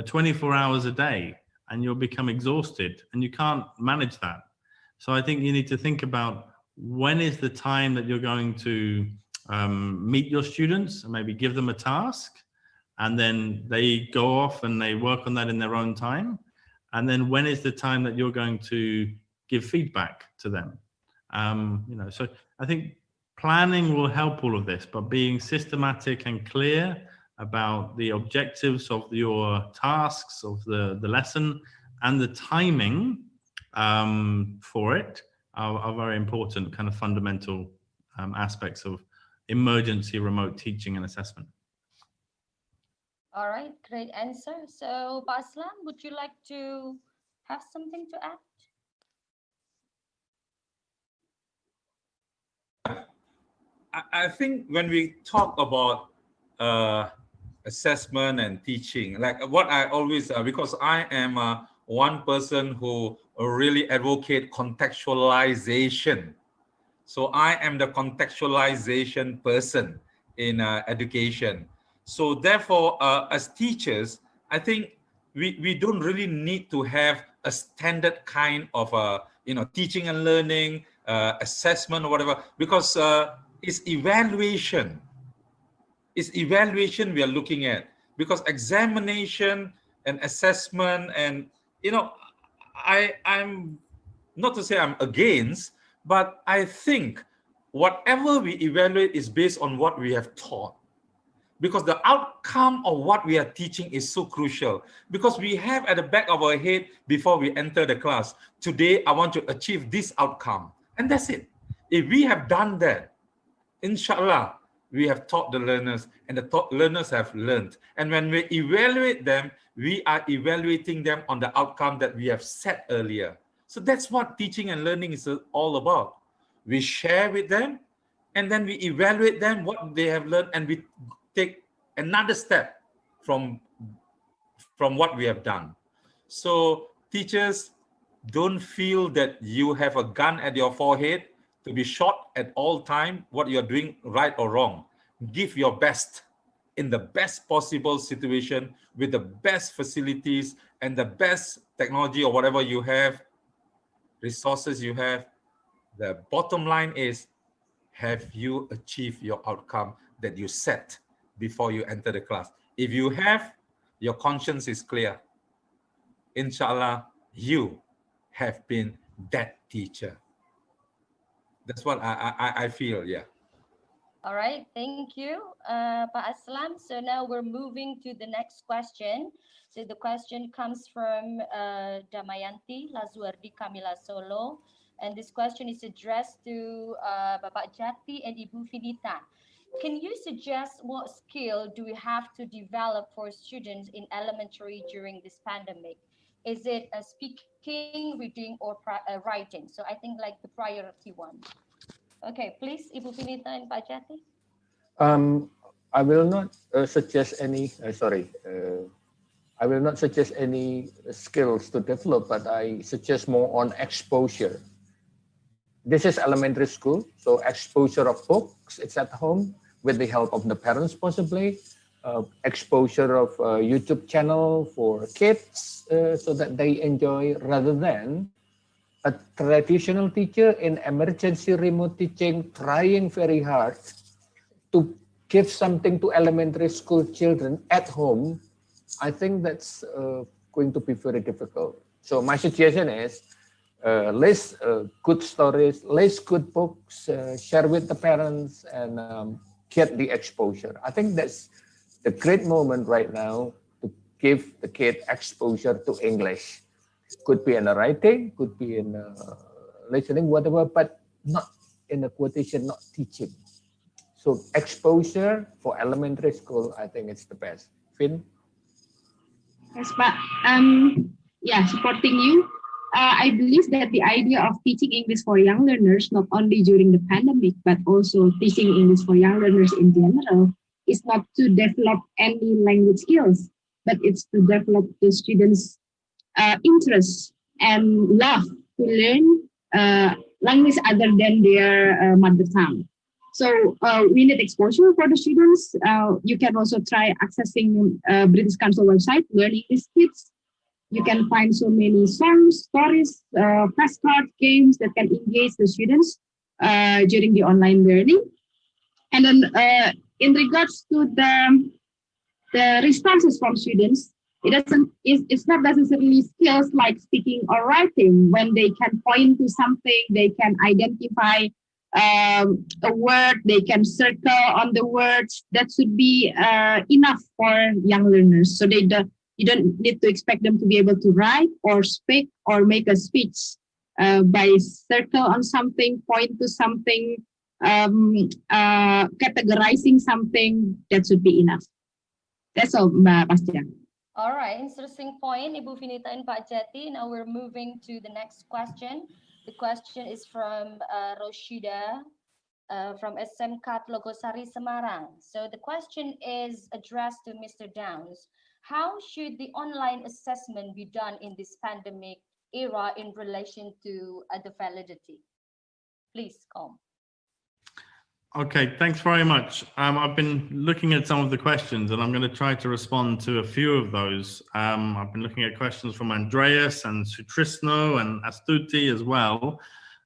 24 hours a day, and you'll become exhausted and you can't manage that. So I think you need to think about when is the time that you're going to meet your students and maybe give them a task, and then they go off and they work on that in their own time. And then when is the time that you're going to give feedback to them? So I think planning will help all of this, but being systematic and clear about the objectives of your tasks, of the lesson, and the timing for it are very important, kind of fundamental aspects of emergency remote teaching and assessment. All right, great answer. So, Pak Aslam, would you like to have something to add? I think when we talk about assessment and teaching, like what I always, because I am one person who really advocate contextualization. So I am the contextualization person in education. So therefore, as teachers, I think we don't really need to have a standard kind of teaching and learning, assessment or whatever, because it's evaluation. It's evaluation we are looking at, because examination and assessment and, I'm not to say I'm against, but I think whatever we evaluate is based on what we have taught. Because the outcome of what we are teaching is so crucial. Because we have at the back of our head before we enter the class, today I want to achieve this outcome. And that's it. If we have done that, inshallah, we have taught the learners and the learners have learned. And when we evaluate them, we are evaluating them on the outcome that we have set earlier. So that's what teaching and learning is all about. We share with them, and then we evaluate them, what they have learned, and we take another step from what we have done. So teachers, don't feel that you have a gun at your forehead to be shot at all time, what you're doing right or wrong. Give your best in the best possible situation with the best facilities and the best technology or whatever you have, resources you have. The bottom line is, have you achieved your outcome that you set before you enter the class? If you have, your conscience is clear. Inshallah, you have been that teacher. That's what I feel, yeah. All right, thank you, Pak Aslam. So now we're moving to the next question. So the question comes from Damayanti Lazuardi Kamila Solo. And this question is addressed to Bapak Jati and Ibu Finita. Can you suggest what skill do we have to develop for students in elementary during this pandemic? Is it speaking, reading, or writing? So I think like the priority one. Okay, please, Ibu Finita and Pak Jati. I will not suggest any, I will not suggest any skills to develop, but I suggest more on exposure. This is elementary school, so exposure of books, it's at home with the help of the parents possibly, exposure of YouTube channel for kids so that they enjoy, rather than a traditional teacher in emergency remote teaching trying very hard to give something to elementary school children at home. I think that's going to be very difficult. So my suggestion is list good stories, list good books, share with the parents, and get the exposure. I think that's the great moment right now to give the kid exposure to English. Could be in writing, could be in listening, whatever, but not in a quotation, not teaching. So exposure for elementary school, I think it's the best. Finn? Yes, but yeah, supporting you. I believe that the idea of teaching English for young learners, not only during the pandemic, but also teaching English for young learners in general, is not to develop any language skills, but it's to develop the students' interest and love to learn language other than their mother tongue. So we need exposure for the students. You can also try accessing British Council website, Learn English Kids. You can find so many songs, stories, flashcards, games that can engage the students during the online learning. And then in regards to the responses from students, it's not necessarily skills like speaking or writing. When they can point to something, they can identify a word, they can circle on the words. That should be enough for young learners. So you don't need to expect them to be able to write or speak or make a speech. By circle on something, point to something, categorizing something, that should be enough. That's all, Mbak Pastia. All right, interesting point, Ibu Vinita and Pak Jati. Now we're moving to the next question. The question is from Roshida from SMK Logosari Semarang. So the question is addressed to Mr. Downs. How should the online assessment be done in this pandemic era in relation to the validity? Please, Com. Okay, thanks very much. I've been looking at some of the questions and I'm going to try to respond to a few of those. I've been looking at questions from Andreas and Sutrisno and Astuti as well.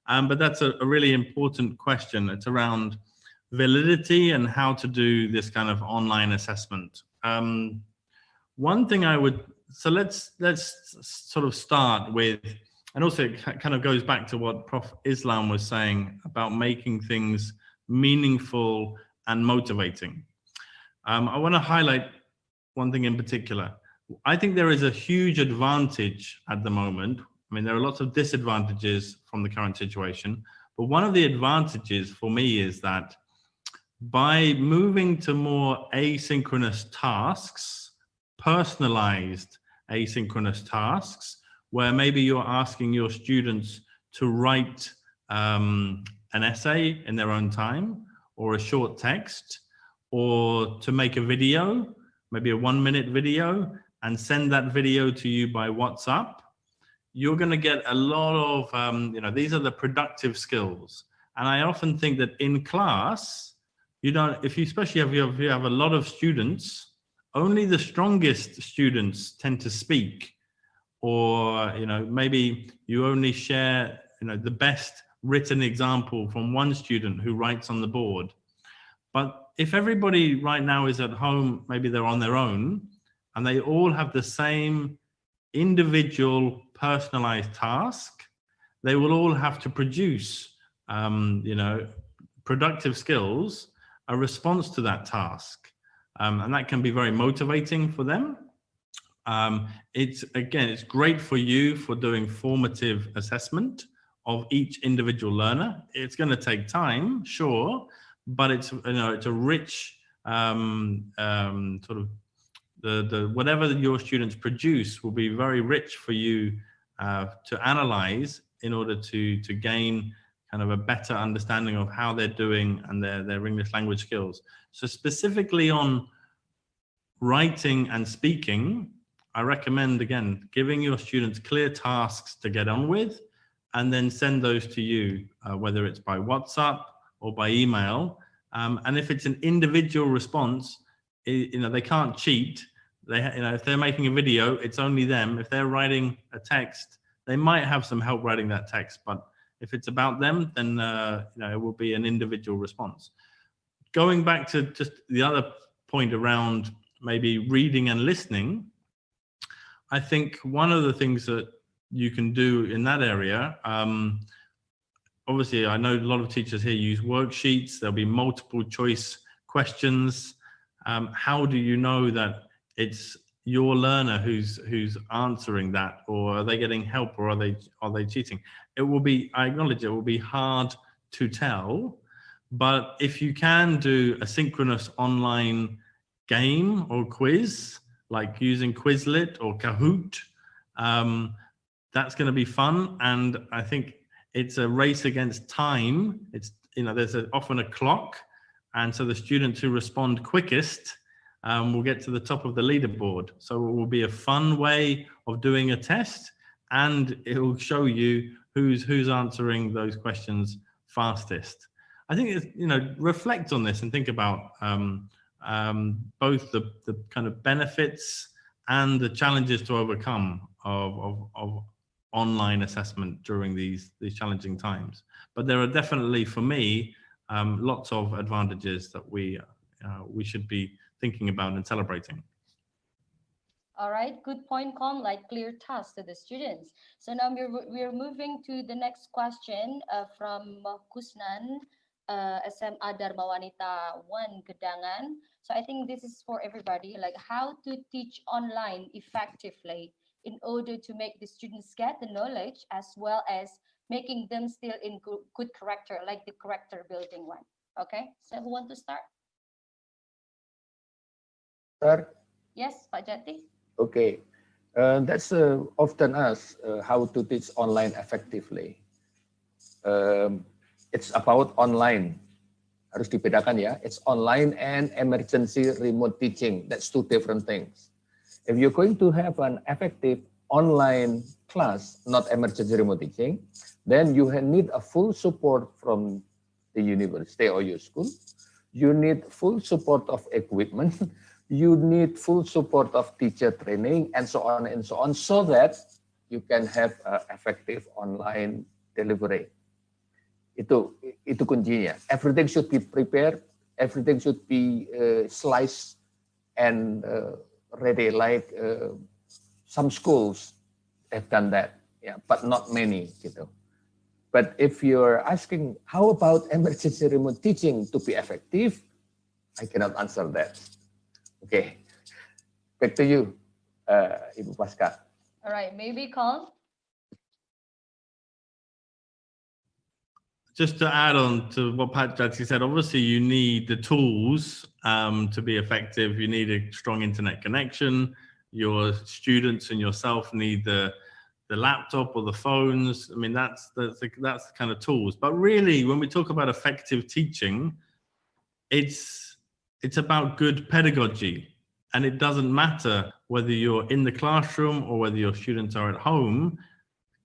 But that's a really important question. It's around validity and how to do this kind of online assessment. One thing so let's sort of start with, and also it kind of goes back to what Prof. Islam was saying about making things meaningful and motivating. I want to highlight one thing in particular. I think there is a huge advantage at the moment. I mean, there are lots of disadvantages from the current situation, but one of the advantages for me is that by moving to more asynchronous tasks, personalized asynchronous tasks, where maybe you're asking your students to write an essay in their own time, or a short text, or to make a video, maybe a 1-minute video, and send that video to you by WhatsApp, you're going to get a lot of, these are the productive skills. And I often think that in class, especially if you have a lot of students, only the strongest students tend to speak, or, maybe you only share, the best written example from one student who writes on the board. But if everybody right now is at home, maybe they're on their own, and they all have the same individual personalized task, they will all have to produce, productive skills, a response to that task. And that can be very motivating for them. It's great for you for doing formative assessment of each individual learner. It's going to take time, sure, but it's a rich sort of whatever your students produce will be very rich for you to analyze in order to gain kind of a better understanding of how they're doing and their English language skills. So specifically on writing and speaking, I recommend, again, giving your students clear tasks to get on with, and then send those to you, whether it's by WhatsApp or by email. And if it's an individual response, they can't cheat. If they're making a video, it's only them. If they're writing a text, they might have some help writing that text, but if it's about them, then it will be an individual response. Going back to just the other point around maybe reading and listening, I think one of the things that you can do in that area, obviously I know a lot of teachers here use worksheets. There'll be multiple choice questions. How do you know that it's your learner who's answering that, or are they getting help, or are they cheating? I acknowledge it will be hard to tell. But if you can do a synchronous online game or quiz, like using Quizlet or Kahoot, that's going to be fun. And I think it's a race against time. It's, there's often a clock. And so the students who respond quickest will get to the top of the leaderboard. So it will be a fun way of doing a test, and it will show you who's answering those questions fastest. I think it's, reflect on this and think about both the kind of benefits and the challenges to overcome of online assessment during these challenging times. But there are definitely, for me, lots of advantages that we should be thinking about and celebrating. All right, good point, Com, like clear tasks to the students. So now we're moving to the next question from Kusnan, SMA Dharma Wanita 1 Gedangan. So I think this is for everybody, like how to teach online effectively in order to make the students get the knowledge as well as making them still in good character, like the character building one. Okay, so who want to start? Sir? Yes, Pak Jati. Okay, that's often asked how to teach online effectively. It's about online. Harus dibedakan ya. It's online and emergency remote teaching. That's two different things. If you're going to have an effective online class, not emergency remote teaching, then you need a full support from the university or your school. You need full support of equipment. You need full support of teacher training and so on, so that you can have effective online delivery. Itu kuncinya. Everything should be prepared. Everything should be sliced and ready. Like some schools have done that, yeah, but not many, gitu. But if you're asking, how about emergency remote teaching to be effective? I cannot answer that. Okay, back to you, Ibu Pasca. All right, maybe Colin. Just to add on to what Pat Jati said, obviously you need the tools to be effective. You need a strong internet connection. Your students and yourself need the laptop or the phones. I mean, that's the kind of tools. But really, when we talk about effective teaching, it's about good pedagogy. And it doesn't matter whether you're in the classroom or whether your students are at home.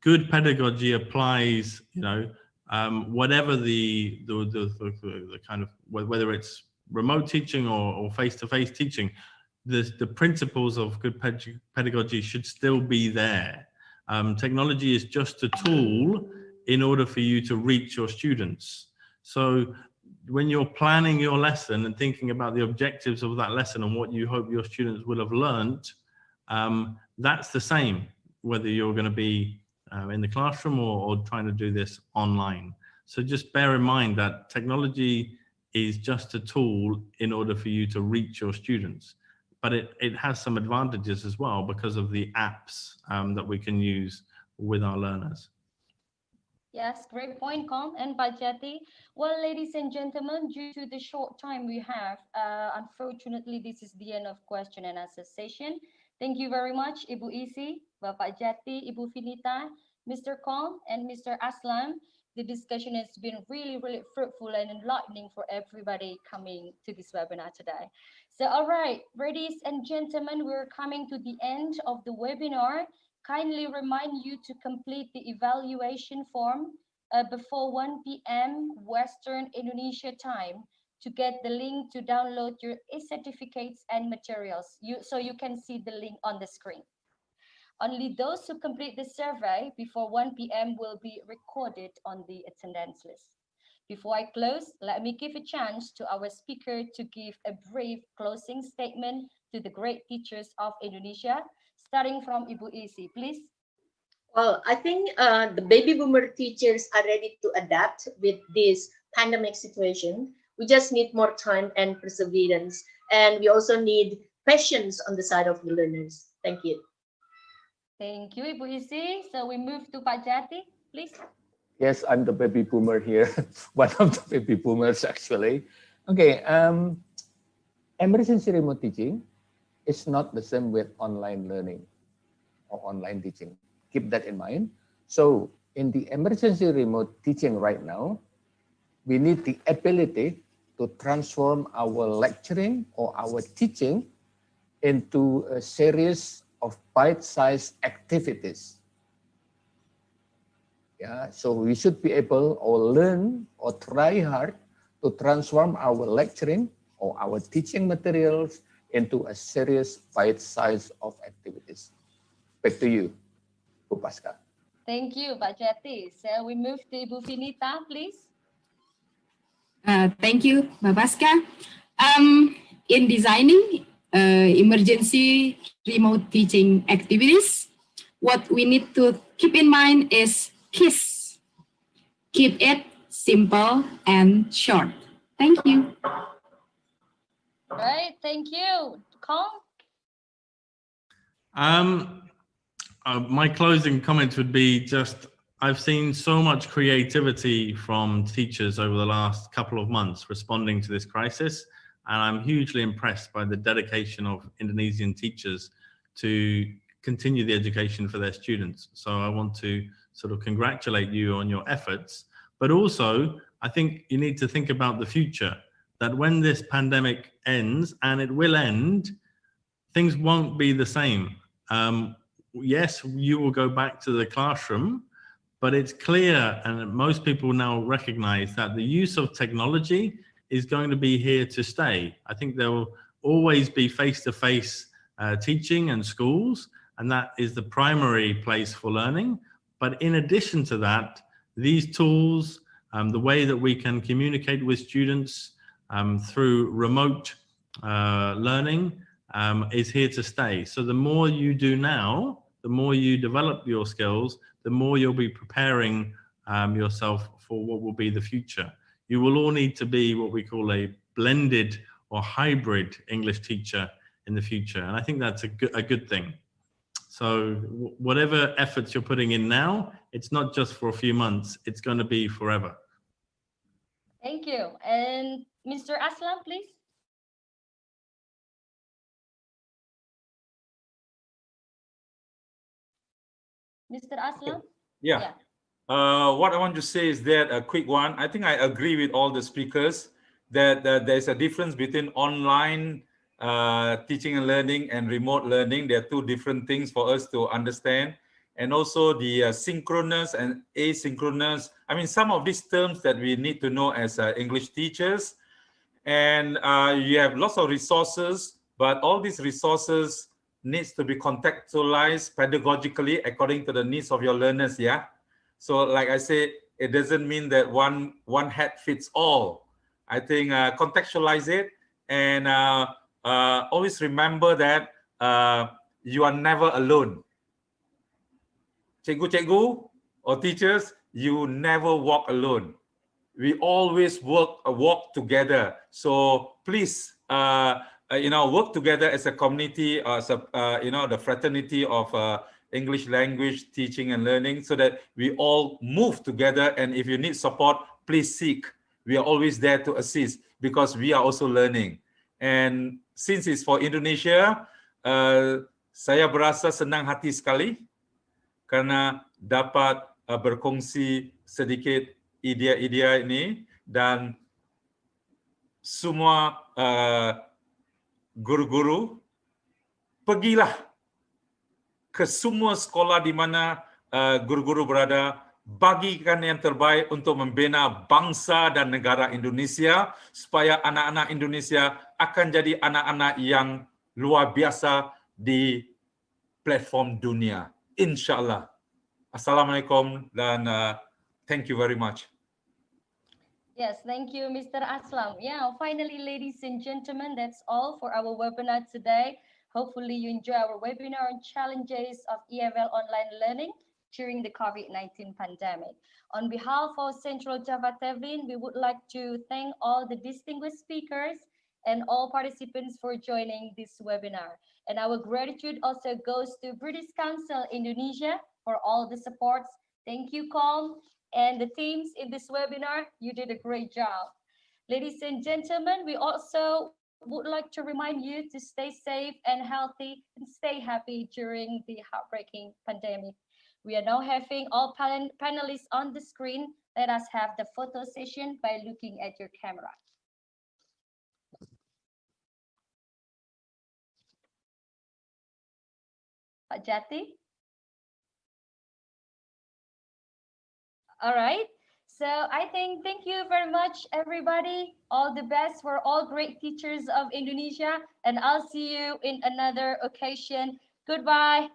Good pedagogy applies, whatever the kind of, whether it's remote teaching or face-to-face teaching, the principles of good pedagogy should still be there. Technology is just a tool in order for you to reach your students. So when you're planning your lesson and thinking about the objectives of that lesson and what you hope your students will have learned, that's the same, whether you're going to be in the classroom or trying to do this online. So just bear in mind that technology is just a tool in order for you to reach your students. But it has some advantages as well because of the apps that we can use with our learners. Yes, great point, Com and Pak Jati. Well, ladies and gentlemen, due to the short time we have, unfortunately, this is the end of question and answer session. Thank you very much, Ibu Isi, Bapak Jati, Ibu Finita, Mr. Com, and Mr. Aslam. The discussion has been really, really fruitful and enlightening for everybody coming to this webinar today. So, all right, ladies and gentlemen, we're coming to the end of the webinar. Kindly remind you to complete the evaluation form before 1 p.m. Western Indonesia time to get the link to download your e-certificates and materials. So you can see the link on the screen. Only those who complete the survey before 1 p.m. will be recorded on the attendance list. Before I close, let me give a chance to our speaker to give a brief closing statement to the great teachers of Indonesia, starting from Ibu Isi, please. Well, I think the baby boomer teachers are ready to adapt with this pandemic situation. We just need more time and perseverance. And we also need patience on the side of the learners. Thank you. Thank you, Ibu Isi. So we move to Pak Jati, please. Yes, I'm the baby boomer here. One of the baby boomers, actually. Okay, emergency remote teaching is not the same with online learning or online teaching. Keep that in mind. So in the emergency remote teaching right now, we need the ability to transform our lecturing or our teaching into a series of bite-sized activities. Yeah, so we should be able or learn or try hard to transform our lecturing or our teaching materials into a series bite-size of activities. Back to you, Bu Pasca. Thank you, Pak Jati. So we move to Bu Finita, please. Thank you, Babaska. In designing emergency remote teaching activities, what we need to keep in mind is KISS. Keep it simple and short. Thank you. Right, thank you. Kong? My closing comments would be just, I've seen so much creativity from teachers over the last couple of months responding to this crisis, and I'm hugely impressed by the dedication of Indonesian teachers to continue the education for their students. So I want to sort of congratulate you on your efforts, but also I think you need to think about the future, that when this pandemic ends, and it will end, things won't be the same. Yes, you will go back to the classroom, but it's clear, and most people now recognize, that the use of technology is going to be here to stay. I think there will always be face-to-face teaching and schools, and that is the primary place for learning. But in addition to that, these tools, the way that we can communicate with students through remote learning is here to stay. So the more you do now, the more you develop your skills, the more you'll be preparing yourself for what will be the future. You will all need to be what we call a blended or hybrid English teacher in the future. And I think that's a good thing. So whatever efforts you're putting in now, it's not just for a few months, it's going to be forever. Thank you. And Mr. Aslam, please. Mr. Aslam? Yeah. What I want to say is that a quick one. I think I agree with all the speakers that there's a difference between online teaching and learning and remote learning. There are two different things for us to understand. And also the synchronous and asynchronous. I mean, some of these terms that we need to know as English teachers. And you have lots of resources, but all these resources needs to be contextualized pedagogically according to the needs of your learners. Yeah. So like I say, it doesn't mean that one hat fits all. I think contextualize it, and always remember that you are never alone. Cikgu or teachers, you never walk alone. We always walk together. So please, work together as a community, as a, the fraternity of English language teaching and learning, so that we all move together. And if you need support, please seek. We are always there to assist because we are also learning. And since it's for Indonesia, saya berasa senang hati sekali karena dapat berkongsi sedikit idea-idea ini, dan semua guru-guru pergilah ke semua sekolah di mana guru-guru berada, bagikan yang terbaik untuk membina bangsa dan negara Indonesia supaya anak-anak Indonesia akan jadi anak-anak yang luar biasa di platform dunia, insyaallah. Assalamualaikum dan thank you very much. Yes, thank you, Mr. Aslam. Yeah, finally, ladies and gentlemen, that's all for our webinar today. Hopefully you enjoy our webinar on challenges of EFL online learning during the COVID-19 pandemic. On behalf of Central Java Tevlin, we would like to thank all the distinguished speakers and all participants for joining this webinar. And our gratitude also goes to British Council Indonesia for all the supports. Thank you, Colm. and the themes in this webinar. You did a great job. Ladies and gentlemen, we also would like to remind you to stay safe and healthy and stay happy during the heartbreaking pandemic. We are now having all panelists on the screen. Let us have the photo session by looking at your camera. Pak Jati? All right. So I think thank you very much, everybody. All the best for all great teachers of Indonesia. And I'll see you in another occasion. Goodbye.